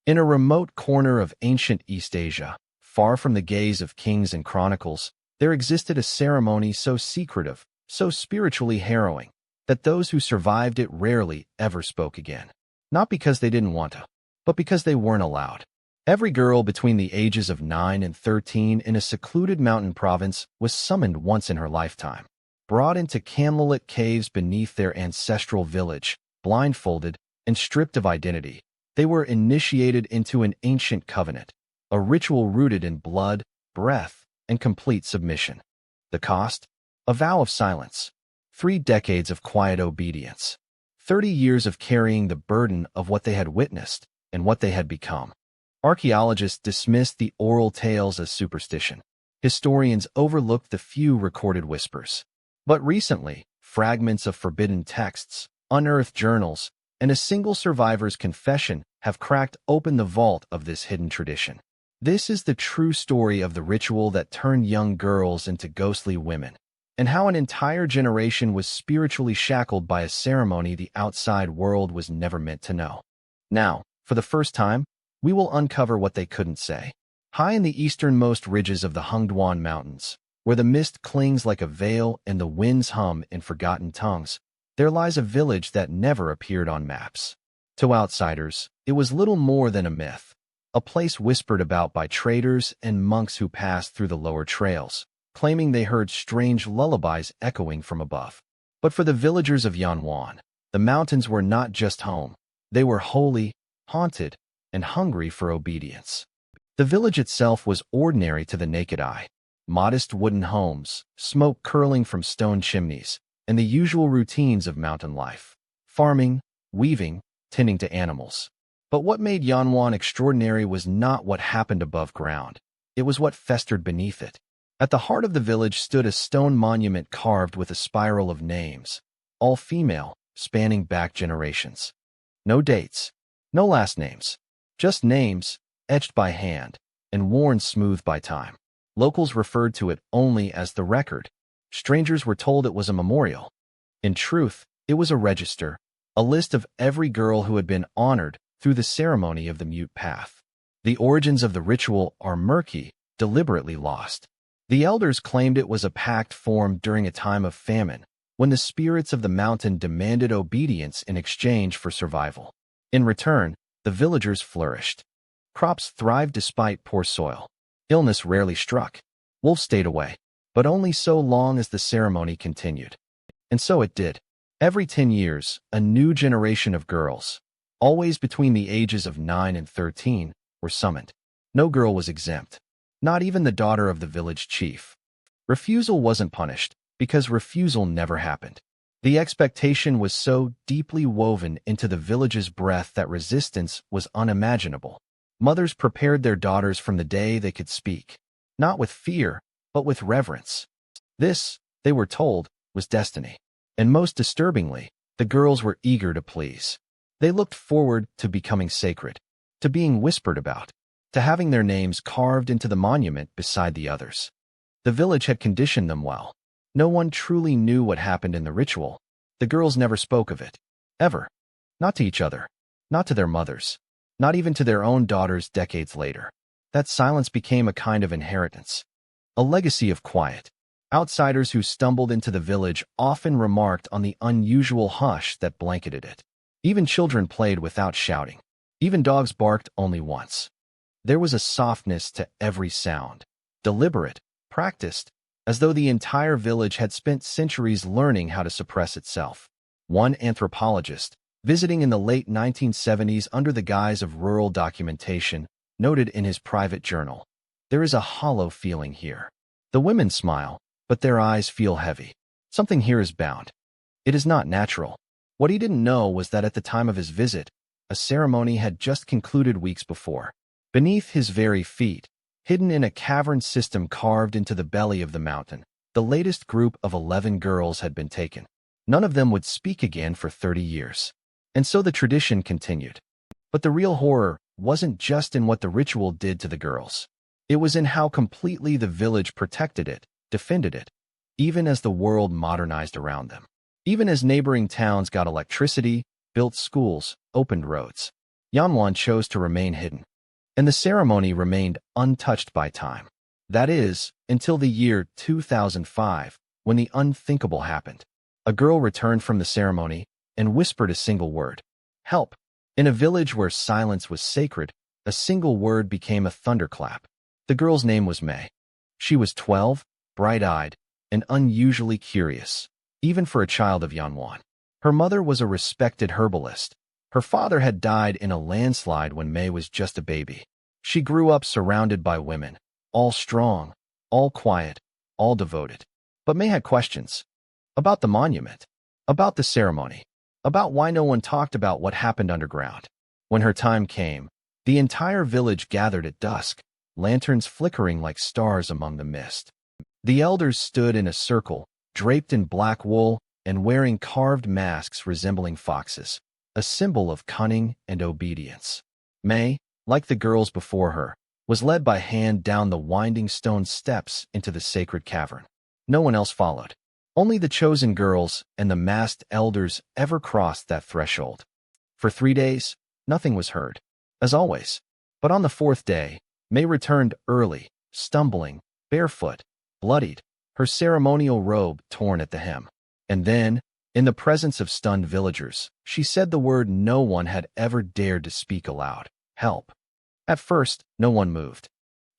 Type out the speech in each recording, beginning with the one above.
In a remote corner of ancient East Asia, far from the gaze of kings and chronicles, there existed a ceremony so secretive, so spiritually harrowing, that those who survived it rarely ever spoke again. Not because they didn't want to, but because they weren't allowed. Every girl between the ages of 9 and 13 in a secluded mountain province was summoned once in her lifetime, brought into candlelit caves beneath their ancestral village, blindfolded and stripped of identity. They were initiated into an ancient covenant, a ritual rooted in blood, breath, and complete submission. The cost? A vow of silence. 3 decades of quiet obedience. 30 years of carrying the burden of what they had witnessed and what they had become. Archaeologists dismissed the oral tales as superstition. Historians overlooked the few recorded whispers. But recently, fragments of forbidden texts, unearthed journals, and a single survivor's confession have cracked open the vault of this hidden tradition. This is the true story of the ritual that turned young girls into ghostly women, and how an entire generation was spiritually shackled by a ceremony the outside world was never meant to know. Now, for the first time, we will uncover what they couldn't say. High in the easternmost ridges of the Hengduan Mountains, where the mist clings like a veil and the winds hum in forgotten tongues, there lies a village that never appeared on maps. To outsiders, it was little more than a myth, a place whispered about by traders and monks who passed through the lower trails, claiming they heard strange lullabies echoing from above. But for the villagers of Yanuan, the mountains were not just home. They were holy, haunted, and hungry for obedience. The village itself was ordinary to the naked eye. Modest wooden homes, smoke curling from stone chimneys, and the usual routines of mountain life. Farming, weaving, tending to animals. But what made Yanuan extraordinary was not what happened above ground. It was what festered beneath it. At the heart of the village stood a stone monument carved with a spiral of names, all female, spanning back generations. No dates, no last names, just names, etched by hand, and worn smooth by time. Locals referred to it only as the record. Strangers were told it was a memorial. In truth, it was a register, a list of every girl who had been honored through the ceremony of the mute path. The origins of the ritual are murky, deliberately lost. The elders claimed it was a pact formed during a time of famine, when the spirits of the mountain demanded obedience in exchange for survival. In return, the villagers flourished. Crops thrived despite poor soil. Illness rarely struck. Wolves stayed away, but only so long as the ceremony continued. And so it did. Every 10 years, a new generation of girls, always between the ages of 9 and 13, were summoned. No girl was exempt, not even the daughter of the village chief. Refusal wasn't punished, because refusal never happened. The expectation was so deeply woven into the village's breath that resistance was unimaginable. Mothers prepared their daughters from the day they could speak, not with fear, but with reverence. This, they were told, was destiny. And most disturbingly, the girls were eager to please. They looked forward to becoming sacred, to being whispered about, to having their names carved into the monument beside the others. The village had conditioned them well. No one truly knew what happened in the ritual. The girls never spoke of it. Ever. Not to each other. Not to their mothers. Not even to their own daughters decades later. That silence became a kind of inheritance. A legacy of quiet. Outsiders who stumbled into the village often remarked on the unusual hush that blanketed it. Even children played without shouting. Even dogs barked only once. There was a softness to every sound. Deliberate, practiced, as though the entire village had spent centuries learning how to suppress itself. One anthropologist, visiting in the late 1970s under the guise of rural documentation, noted in his private journal, "There is a hollow feeling here. The women smile, but their eyes feel heavy. Something here is bound. It is not natural." What he didn't know was that at the time of his visit, a ceremony had just concluded weeks before. Beneath his very feet, hidden in a cavern system carved into the belly of the mountain, the latest group of 11 girls had been taken. None of them would speak again for 30 years. And so the tradition continued. But the real horror wasn't just in what the ritual did to the girls. It was in how completely the village protected it, defended it, even as the world modernized around them. Even as neighboring towns got electricity, built schools, opened roads. Yanuan chose to remain hidden, and the ceremony remained untouched by time. That is, until the year 2005, when the unthinkable happened. A girl returned from the ceremony and whispered a single word: help. In a village where silence was sacred, a single word became a thunderclap. The girl's name was May. She was 12, bright-eyed, and unusually curious, even for a child of Yanuan. Her mother was a respected herbalist. Her father had died in a landslide when May was just a baby. She grew up surrounded by women, all strong, all quiet, all devoted. But May had questions. About the monument, about the ceremony, about why no one talked about what happened underground. When her time came, the entire village gathered at dusk, lanterns flickering like stars among the mist. The elders stood in a circle, draped in black wool and wearing carved masks resembling foxes, a symbol of cunning and obedience. May, like the girls before her, was led by hand down the winding stone steps into the sacred cavern. No one else followed. Only the chosen girls and the masked elders ever crossed that threshold. For 3 days, nothing was heard, as always. But on the 4th day, May returned early, stumbling, barefoot, bloodied, her ceremonial robe torn at the hem. And then, in the presence of stunned villagers, she said the word no one had ever dared to speak aloud: help. At first, no one moved.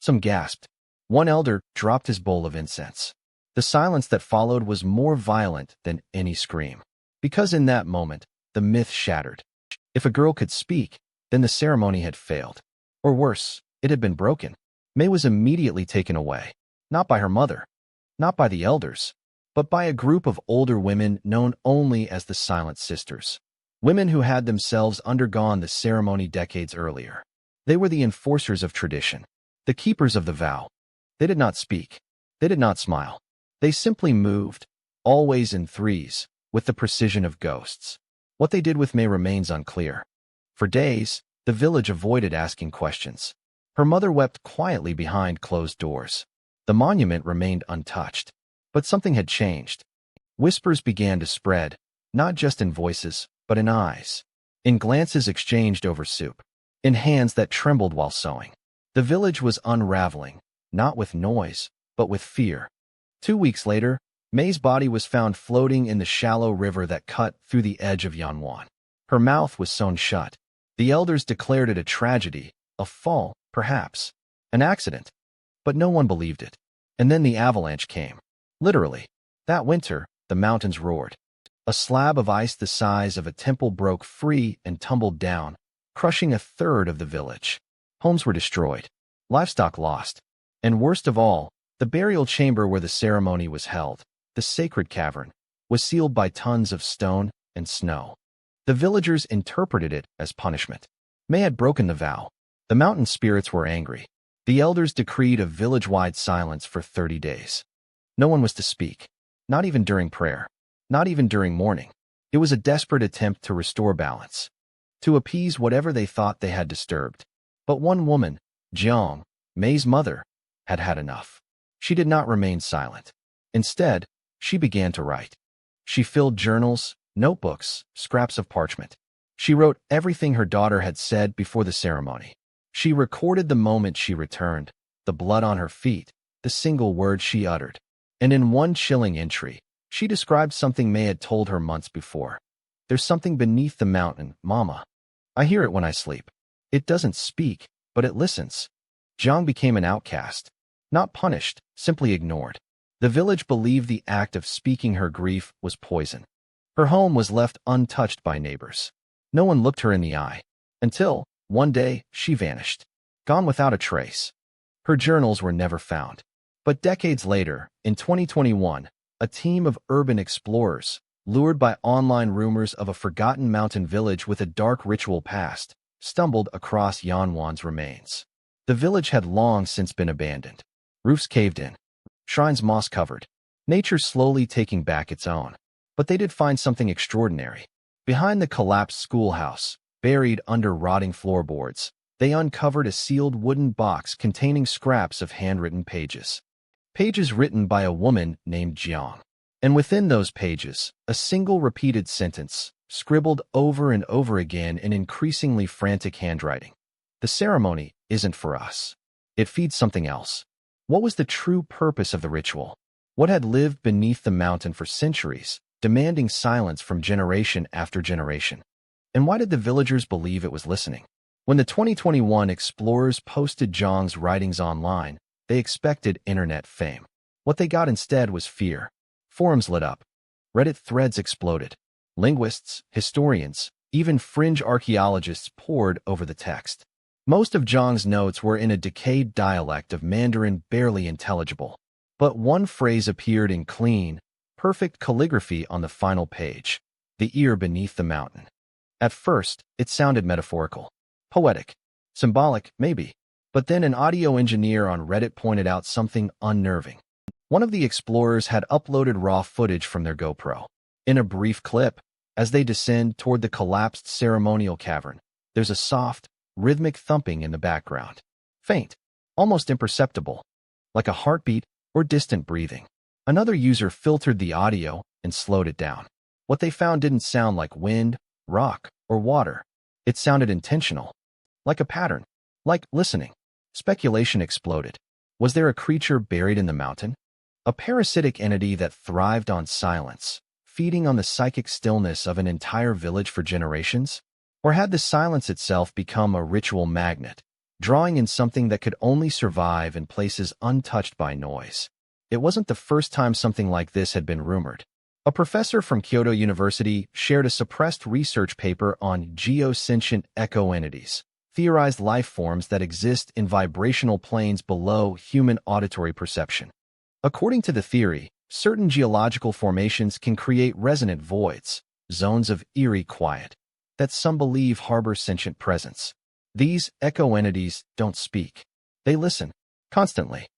Some gasped. One elder dropped his bowl of incense. The silence that followed was more violent than any scream. Because in that moment, the myth shattered. If a girl could speak, then the ceremony had failed. Or worse, it had been broken. May was immediately taken away. Not by her mother, not by the elders, but by a group of older women known only as the Silent Sisters. Women who had themselves undergone the ceremony decades earlier. They were the enforcers of tradition, the keepers of the vow. They did not speak. They did not smile. They simply moved, always in threes, with the precision of ghosts. What they did with May remains unclear. For days, the village avoided asking questions. Her mother wept quietly behind closed doors. The monument remained untouched. But something had changed. Whispers began to spread, not just in voices, but in eyes, in glances exchanged over soup, in hands that trembled while sewing. The village was unraveling, not with noise, but with fear. 2 weeks later, May's body was found floating in the shallow river that cut through the edge of Yanuan. Her mouth was sewn shut. The elders declared it a tragedy, a fall, perhaps, an accident. But no one believed it. And then the avalanche came. Literally. That winter, the mountains roared. A slab of ice the size of a temple broke free and tumbled down, crushing a third of the village. Homes were destroyed, livestock lost, and worst of all, the burial chamber where the ceremony was held, the sacred cavern, was sealed by tons of stone and snow. The villagers interpreted it as punishment. May had broken the vow. The mountain spirits were angry. The elders decreed a village-wide silence for 30 days. No one was to speak, not even during prayer, not even during mourning. It was a desperate attempt to restore balance, to appease whatever they thought they had disturbed. But one woman, Jiang, May's mother, had had enough. She did not remain silent. Instead, she began to write. She filled journals, notebooks, scraps of parchment. She wrote everything her daughter had said before the ceremony. She recorded the moment she returned, the blood on her feet, the single word she uttered. And in one chilling entry, she described something May had told her months before. There's something beneath the mountain, Mama. I hear it when I sleep. It doesn't speak, but it listens. Jiang became an outcast. Not punished, simply ignored. The village believed the act of speaking her grief was poison. Her home was left untouched by neighbors. No one looked her in the eye. Until, one day, she vanished. Gone without a trace. Her journals were never found. But decades later, in 2021, a team of urban explorers, lured by online rumors of a forgotten mountain village with a dark ritual past, stumbled across Yanuan's remains. The village had long since been abandoned. Roofs caved in, shrines moss-covered, nature slowly taking back its own. But they did find something extraordinary. Behind the collapsed schoolhouse, buried under rotting floorboards, they uncovered a sealed wooden box containing scraps of handwritten pages. Pages written by a woman named Jiang. And within those pages, a single repeated sentence, scribbled over and over again in increasingly frantic handwriting. The ceremony isn't for us. It feeds something else. What was the true purpose of the ritual? What had lived beneath the mountain for centuries, demanding silence from generation after generation? And why did the villagers believe it was listening? When the 2021 explorers posted Zhang's writings online, they expected internet fame. What they got instead was fear. Forums lit up. Reddit threads exploded. Linguists, historians, even fringe archaeologists poured over the text. Most of Zhang's notes were in a decayed dialect of Mandarin barely intelligible. But one phrase appeared in clean, perfect calligraphy on the final page: the ear beneath the mountain. At first, it sounded metaphorical, poetic, symbolic, maybe. But then an audio engineer on Reddit pointed out something unnerving. One of the explorers had uploaded raw footage from their GoPro. In a brief clip, as they descend toward the collapsed ceremonial cavern, there's a soft, rhythmic thumping in the background. Faint, almost imperceptible, like a heartbeat or distant breathing. Another user filtered the audio and slowed it down. What they found didn't sound like wind, rock, or water. It sounded intentional, like a pattern, like listening. Speculation exploded. Was there a creature buried in the mountain? A parasitic entity that thrived on silence, feeding on the psychic stillness of an entire village for generations? Or had the silence itself become a ritual magnet, drawing in something that could only survive in places untouched by noise? It wasn't the first time something like this had been rumored. A professor from Kyoto University shared a suppressed research paper on geosentient echo-entities, theorized life forms that exist in vibrational planes below human auditory perception. According to the theory, certain geological formations can create resonant voids, zones of eerie quiet, that some believe harbor sentient presence. These echo-entities don't speak. They listen, constantly.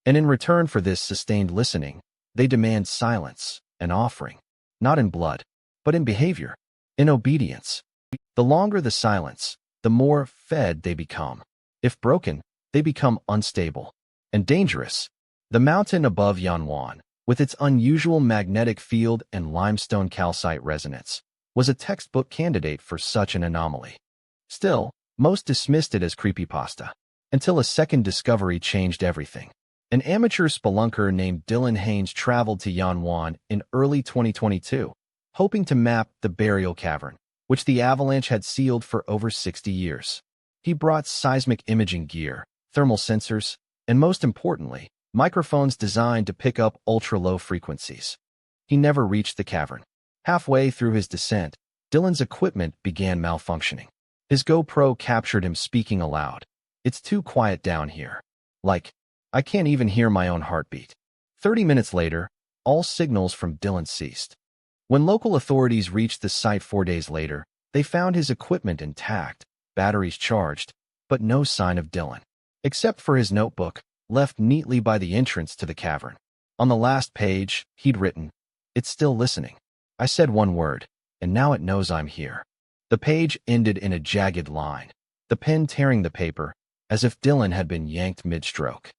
And in return for this sustained listening, they demand silence, an offering, not in blood, but in behavior, in obedience. The longer the silence, the more fed they become. If broken, they become unstable and dangerous. The mountain above Yanuan, with its unusual magnetic field and limestone calcite resonance, was a textbook candidate for such an anomaly. Still, most dismissed it as creepypasta, until a second discovery changed everything. An amateur spelunker named Dylan Haynes traveled to Yanuan in early 2022, hoping to map the burial cavern, which the avalanche had sealed for over 60 years. He brought seismic imaging gear, thermal sensors, and most importantly, microphones designed to pick up ultra-low frequencies. He never reached the cavern. Halfway through his descent, Dylan's equipment began malfunctioning. His GoPro captured him speaking aloud. "It's too quiet down here. Like, I can't even hear my own heartbeat." 30 minutes later, all signals from Dylan ceased. When local authorities reached the site 4 days later, they found his equipment intact, batteries charged, but no sign of Dylan, except for his notebook, left neatly by the entrance to the cavern. On the last page, he'd written, "It's still listening. I said one word, and now it knows I'm here." The page ended in a jagged line, the pen tearing the paper, as if Dylan had been yanked mid-stroke.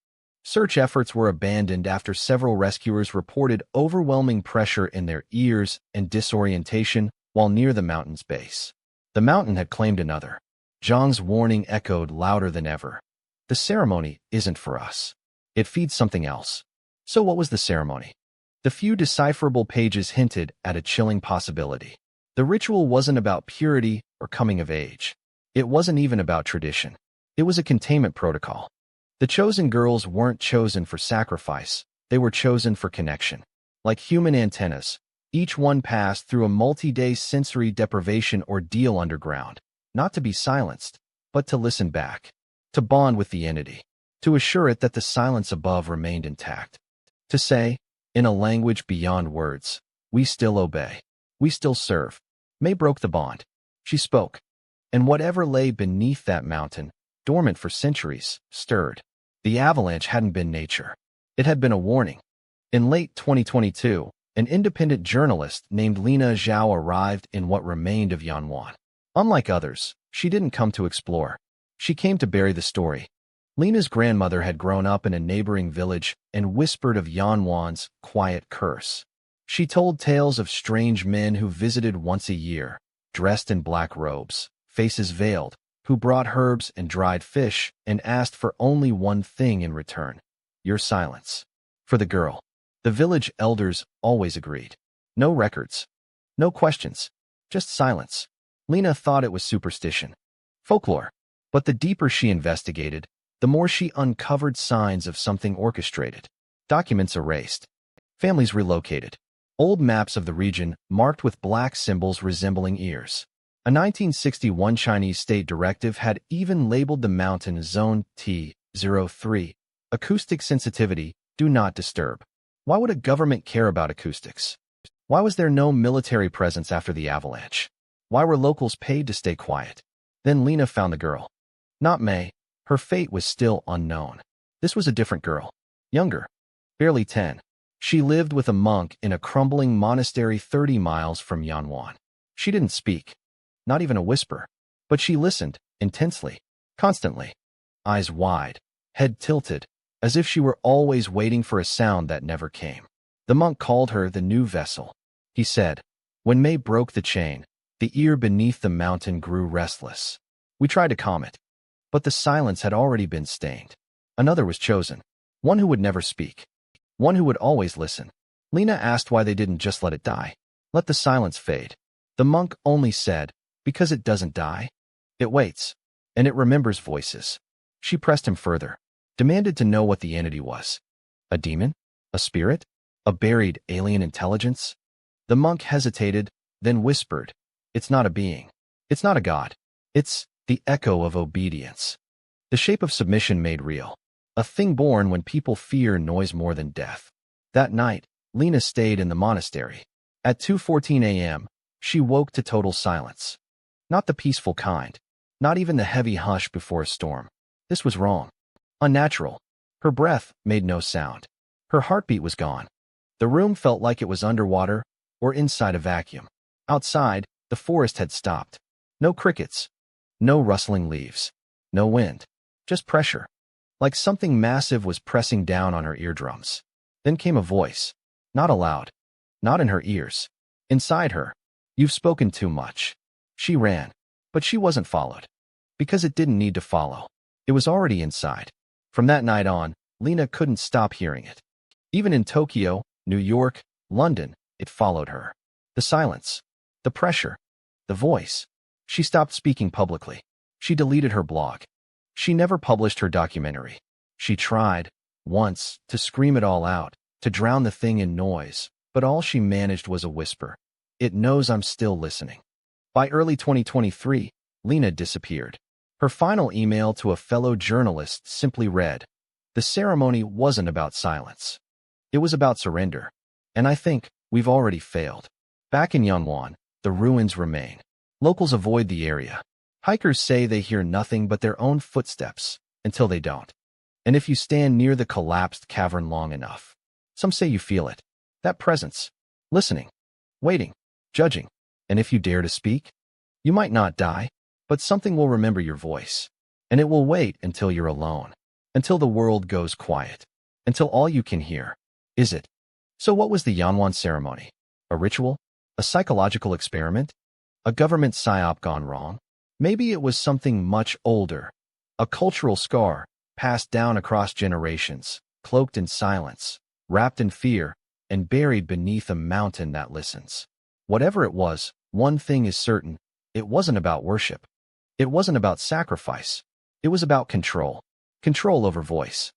Search efforts were abandoned after several rescuers reported overwhelming pressure in their ears and disorientation while near the mountain's base. The mountain had claimed another. Zhang's warning echoed louder than ever. The ceremony isn't for us. It feeds something else. So what was the ceremony? The few decipherable pages hinted at a chilling possibility. The ritual wasn't about purity or coming of age. It wasn't even about tradition. It was a containment protocol. The chosen girls weren't chosen for sacrifice. They were chosen for connection. Like human antennas, each one passed through a multi-day sensory deprivation ordeal underground, not to be silenced, but to listen back, to bond with the entity, to assure it that the silence above remained intact, to say, in a language beyond words, "We still obey. We still serve." May broke the bond. She spoke, and whatever lay beneath that mountain, dormant for centuries, stirred. The avalanche hadn't been nature. It had been a warning. In late 2022, an independent journalist named Lena Zhao arrived in what remained of Yanuan. Unlike others, she didn't come to explore. She came to bury the story. Lena's grandmother had grown up in a neighboring village and whispered of Yanuan's quiet curse. She told tales of strange men who visited once a year, dressed in black robes, faces veiled, who brought herbs and dried fish and asked for only one thing in return: your silence. For the girl, the village elders always agreed. No records, no questions, just silence. Lena thought it was superstition, folklore. But the deeper she investigated, the more she uncovered signs of something orchestrated. Documents erased, families relocated, old maps of the region marked with black symbols resembling ears. A 1961 Chinese state directive had even labeled the mountain Zone T03, acoustic sensitivity, do not disturb. Why would a government care about acoustics? Why was there no military presence after the avalanche? Why were locals paid to stay quiet? Then Lena found the girl. Not May. Her fate was still unknown. This was a different girl. Younger. Barely 10. She lived with a monk in a crumbling monastery 30 miles from Yanuan. She didn't speak. Not even a whisper. But she listened, intensely, constantly. Eyes wide, head tilted, as if she were always waiting for a sound that never came. The monk called her the new vessel. He said, when May broke the chain, the ear beneath the mountain grew restless. We tried to calm it, but the silence had already been stained. Another was chosen, one who would never speak, one who would always listen. Lena asked why they didn't just let it die, let the silence fade. The monk only said, because it doesn't die. It waits, and it remembers voices. She pressed him further, demanded to know what the entity was. A demon? A spirit? A buried alien intelligence? The monk hesitated, then whispered, it's not a being. It's not a god. It's the echo of obedience. The shape of submission made real. A thing born when people fear noise more than death. That night, Lena stayed in the monastery. At 2:14 a.m., she woke to total silence. Not the peaceful kind. Not even the heavy hush before a storm. This was wrong. Unnatural. Her breath made no sound. Her heartbeat was gone. The room felt like it was underwater or inside a vacuum. Outside, the forest had stopped. No crickets. No rustling leaves. No wind. Just pressure. Like something massive was pressing down on her eardrums. Then came a voice. Not aloud. Not in her ears. Inside her. You've spoken too much. She ran. But she wasn't followed. Because it didn't need to follow. It was already inside. From that night on, Lena couldn't stop hearing it. Even in Tokyo, New York, London, it followed her. The silence. The pressure. The voice. She stopped speaking publicly. She deleted her blog. She never published her documentary. She tried, once, to scream it all out, to drown the thing in noise, but all she managed was a whisper. It knows I'm still listening. By early 2023, Lena disappeared. Her final email to a fellow journalist simply read, the ceremony wasn't about silence. It was about surrender. And I think we've already failed. Back in Yanuan, the ruins remain. Locals avoid the area. Hikers say they hear nothing but their own footsteps, until they don't. And if you stand near the collapsed cavern long enough, some say you feel it. That presence. Listening. Waiting. Judging. And if you dare to speak, you might not die, but something will remember your voice. And it will wait until you're alone. Until the world goes quiet. Until all you can hear is it. So what was the Yanuan ceremony? A ritual? A psychological experiment? A government psyop gone wrong? Maybe it was something much older. A cultural scar, passed down across generations, cloaked in silence, wrapped in fear, and buried beneath a mountain that listens. Whatever it was, one thing is certain, it wasn't about worship. It wasn't about sacrifice. It was about control. Control over voice.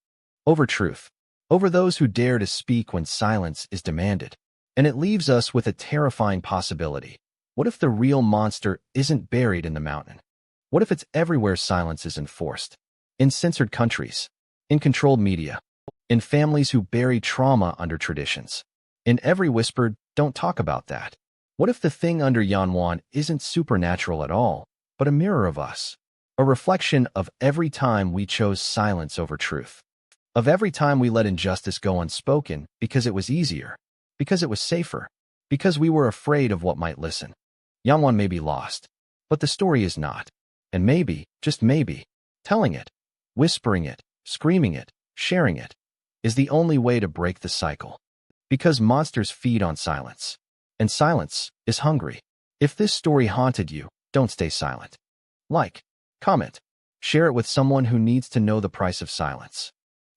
Over truth. Over those who dare to speak when silence is demanded. And it leaves us with a terrifying possibility. What if the real monster isn't buried in the mountain? What if it's everywhere silence is enforced? In censored countries. In controlled media. In families who bury trauma under traditions. In every whispered, don't talk about that. What if the thing under Yanuan isn't supernatural at all, but a mirror of us? A reflection of every time we chose silence over truth. Of every time we let injustice go unspoken because it was easier, because it was safer, because we were afraid of what might listen. Yanuan may be lost, but the story is not. And maybe, just maybe, telling it, whispering it, screaming it, sharing it, is the only way to break the cycle. Because monsters feed on silence. And silence is hungry. If this story haunted you, don't stay silent. Like, comment, share it with someone who needs to know the price of silence.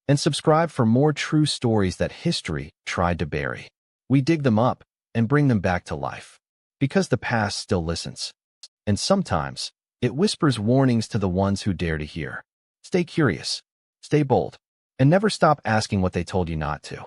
And subscribe for more true stories that history tried to bury. We dig them up and bring them back to life. Because the past still listens. And sometimes, it whispers warnings to the ones who dare to hear. Stay curious, stay bold, and never stop asking what they told you not to.